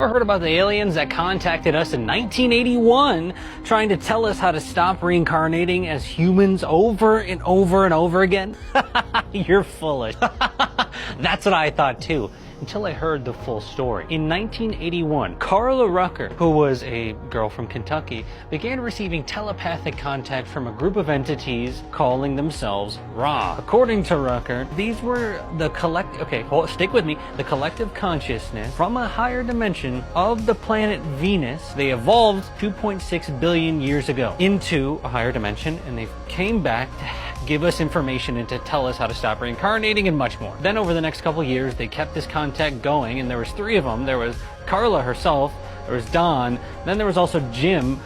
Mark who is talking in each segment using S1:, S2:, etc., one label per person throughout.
S1: Ever heard about the aliens that contacted us in 1981 trying to tell us how to stop reincarnating as humans over and over and over again? You're foolish. That's what I thought too, until I heard the full story. In 1981, Carla Rucker, who was a girl from Kentucky, began receiving telepathic contact from a group of entities calling themselves Ra. According to Rucker, these were the stick with me, the collective consciousness from a higher dimension of the planet Venus. They evolved 2.6 billion years ago into a higher dimension, and they came back to give us information and to tell us how to stop reincarnating and much more. Then over the next couple years, they kept this contact going, and there was three of them. There was Carla herself, there was Don, then there was also Jim,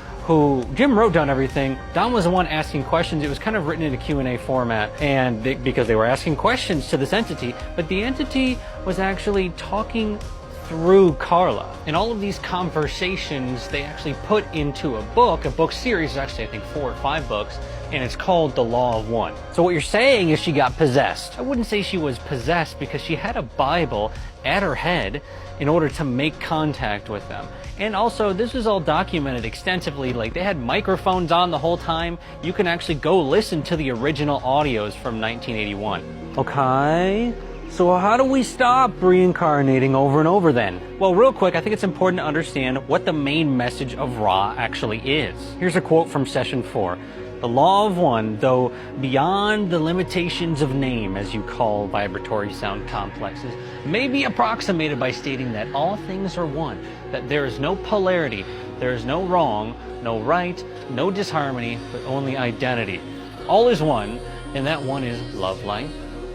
S1: Jim wrote down everything. Don was the one asking questions. It was kind of written in a Q&A format, and because they were asking questions to this entity, but the entity was actually talking through Carla. And all of these conversations they actually put into a book series, actually I think 4 or 5 books, and it's called The Law of One. So what you're saying is she got possessed. I wouldn't say she was possessed because she had a Bible at her head in order to make contact with them. And also, this was all documented extensively. Like, they had microphones on the whole time. You can actually go listen to the original audios from 1981. Okay. So how do we stop reincarnating over and over then? Well, real quick, I think it's important to understand what the main message of Ra actually is. Here's a quote from session 4. The law of one, though beyond the limitations of name, as you call vibratory sound complexes, may be approximated by stating that all things are one, that there is no polarity, there is no wrong, no right, no disharmony, but only identity. All is one, and that one is love light,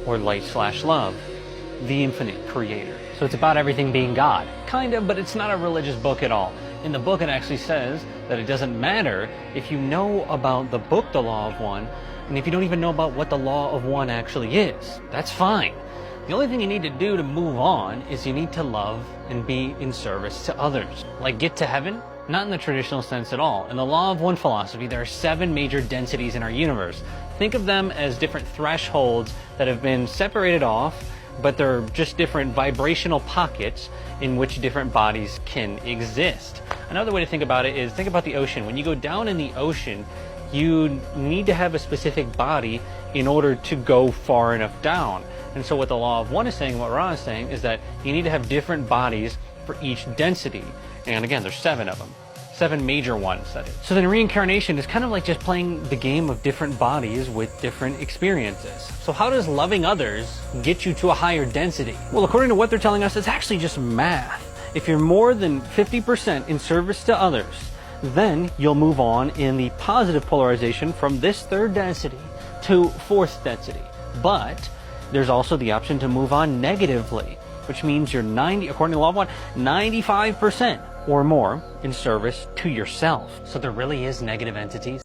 S1: or light/love, the infinite creator. So it's about everything being God. Kind of, but it's not a religious book at all. In the book, it actually says that it doesn't matter if you know about the book, The Law of One, and if you don't even know about what the Law of One actually is. That's fine. The only thing you need to do to move on is you need to love and be in service to others. Like get to heaven? Not in the traditional sense at all. In the Law of One philosophy, there are 7 major densities in our universe. Think of them as different thresholds that have been separated off, but they're just different vibrational pockets in which different bodies can exist. Another way to think about it is think about the ocean. When you go down in the ocean, you need to have a specific body in order to go far enough down. And so what the Law of One is saying, what Ra is saying, is that you need to have different bodies for each density. And again, there's 7 of them. 7 major ones, that is. So then reincarnation is kind of like just playing the game of different bodies with different experiences. So how does loving others get you to a higher density? Well, according to what they're telling us, it's actually just math. If you're more than 50% in service to others, then you'll move on in the positive polarization from this 3rd density to 4th density. But there's also the option to move on negatively, which means you're according to the Law of One, 95% or more in service to yourself. So there really is negative entities.